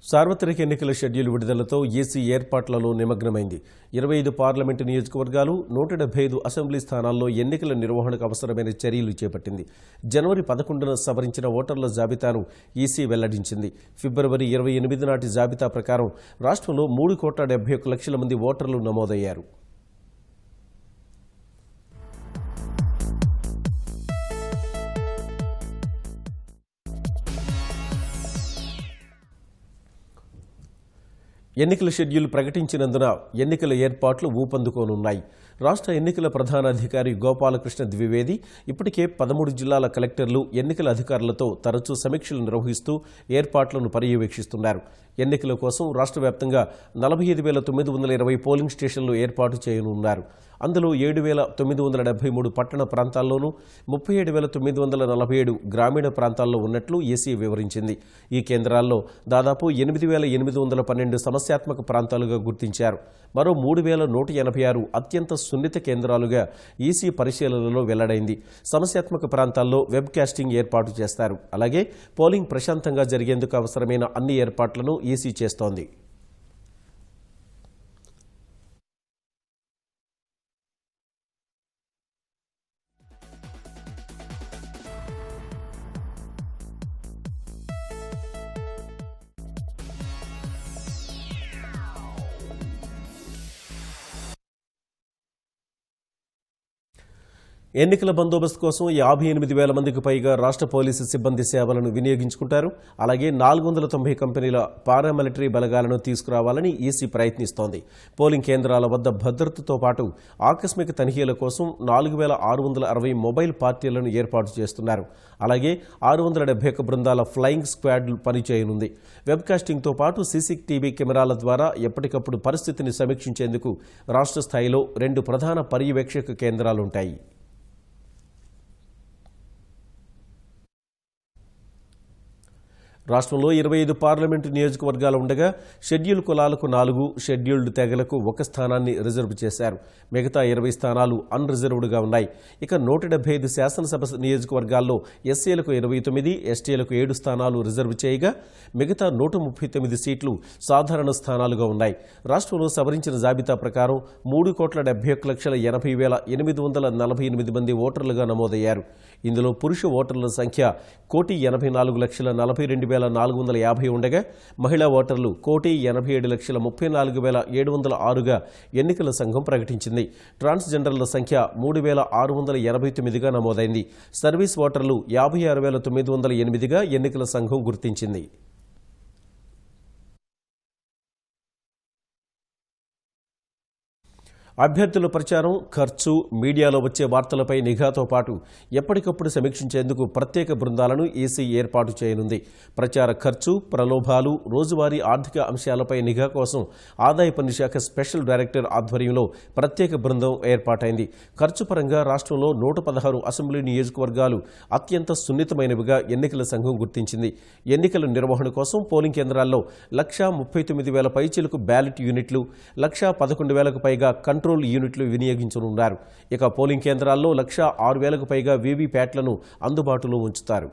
సార్వత్రిక ఎన్నికల schedule విడుదలతో EC ఏర్పాట్లలో నిమగ్నమైంది. 25 parliament నియోజకవర్గాలు, 175 అసెంబ్లీ స్థానాల్లో ఎన్నికల నిర్వహణకు అవసరమైన చర్యలు చేపట్టింది. జనవరి 11న సవరించిన ఓటర్ల జాబితాను ఈసీ వెల్లడించింది. ఫిబ్రవరి 28 నాటి జాబితా ప్రకారం రాష్ట్రంలో 3,71,00,000 మంది ఓటర్లు నమోదయ్యారు. ఎన్నికల షెడ్యూల్ ప్రకటించినందున ఎన్నికల ఏర్పాట్లు ఊపందుకోనున్నాయి. రాష్ట్ర ఎన్నికల ప్రధాన అధికారి గోపాలకృష్ణ ద్వివేది ఇప్పటికే 13 జిల్లాల కలెక్టర్లు ఎన్నికల అధికారులతో తరచూ సమీక్షలు నిర్వహిస్తూ ఏర్పాట్లను పర్యవేక్షిస్తున్నారు. ఎన్నికల కోసం రాష్ట్ర వ్యాప్తంగా 45,920 పోలింగ్ స్టేషన్లు ఏర్పాటు చేయనున్నారు. అందులో 7,973 పట్టణ ప్రాంతాల్లోనూ 37,947 గ్రామీణ ప్రాంతాల్లో ఉన్నట్లు ఈసీ వివరించింది. ఈ కేంద్రాల్లో దాదాపు 8,812 సమస్యాత్మక ప్రాంతాలుగా గుర్తించారు. మరో 3,186 అత్యంత సున్నిత కేంద్రాలుగా ఈసీ పరిశీలనలో వెల్లడైంది. సమస్యాత్మక ప్రాంతాల్లో వెబ్ కాస్టింగ్ ఏర్పాటు చేస్తారు. అలాగే పోలింగ్ ప్రశాంతంగా జరిగేందుకు అవసరమైన అన్ని ఏర్పాట్లను ఈసీ చేస్తోంది. ఎన్నికల బందోబస్తు కోసం 58,000 మందికి పైగా రాష్ట్ర పోలీసు సిబ్బంది సేవలను వినియోగించుకుంటారు. అలాగే 490 కంపెనీల పారామిలిటరీ బలగాలను తీసుకురావాలని ఈసీ ప్రయత్నిస్తోంది. పోలింగ్ కేంద్రాల వద్ద భద్రతతో పాటు ఆకస్మిక తనిఖీల కోసం 4,660 మొబైల్ పార్టీలను ఏర్పాటు చేస్తున్నారు. అలాగే 671 బృందాల ఫ్లయింగ్ స్క్వాడ్ పనిచేయనుంది. వెబ్కాస్టింగ్తో పాటు సీసీటీవీ కెమెరాల ద్వారా ఎప్పటికప్పుడు పరిస్థితిని సమీక్షించేందుకు రాష్ట్ర స్థాయిలో 2 ప్రధాన పర్యవేక్షక కేంద్రాలుంటాయి. రాష్ట్రంలో 25 పార్లమెంటు నియోజకవర్గాలు ఉండగా షెడ్యూల్ కులాలకు 4, షెడ్యూల్డ్ తెగలకు 1 స్థానాన్ని రిజర్వ్ చేశారు. మిగతా 20 స్థానాలు అన్రిజర్వ్డ్గా ఉన్నాయి. ఇక 175 శాసనసభ నియోజకవర్గాల్లో ఎస్సీలకు 29, ఎస్టీలకు 7 స్థానాలు రిజర్వ్ చేయగా మిగతా 139 సీట్లు సాధారణ స్థానాలుగా ఉన్నాయి. రాష్ట్రంలో సవరించిన జాబితా ప్రకారం 3,70,80,848 మంది ఓటర్లుగా నమోదయ్యారు. ఇందులో పురుష ఓటర్ల సంఖ్య 1,84,42,450 ఉండగా మహిళా ఓటర్లు 1,87,34,706గా ఎన్నికల సంఘం ప్రకటించింది. ట్రాన్స్జెండర్ల సంఖ్య 3,689గా నమోదైంది. సర్వీస్ ఓటర్లు 56,908గా ఎన్నికల సంఘం గుర్తించింది. అభ్యర్థుల ప్రచారం, ఖర్చు, మీడియాలో వచ్చే వార్తలపై నిఘాతో పాటు ఎప్పటికప్పుడు సమీక్షించేందుకు ప్రత్యేక బృందాలను ఈసీ ఏర్పాటు చేయనుంది. ప్రచార ఖర్చు, ప్రలోభాలు, రోజువారీ ఆర్థిక అంశాలపై నిఘా కోసం ఆదాయ పన్ను శాఖ స్పెషల్ డైరెక్టర్ ఆధ్వర్యంలో ప్రత్యేక బృందం ఏర్పాటైంది. ఖర్చు పరంగా రాష్ట్రంలో 116 అసెంబ్లీ నియోజకవర్గాలు అత్యంత సున్నితమైనవిగా ఎన్నికల సంఘం గుర్తించింది. ఎన్నికల నిర్వహణ కోసం పోలింగ్ కేంద్రాల్లో 1,39,000 పైచిలకు బ్యాలెట్ యూనిట్లు, 1,11,000కు పైగా కంట్రోల్ యూనిట్లు వినియోగించనున్నారు. ఇక పోలింగ్ కేంద్రాల్లో 106,000కు పైగా వీవీప్యాట్లను అందుబాటులో ఉంచుతారు.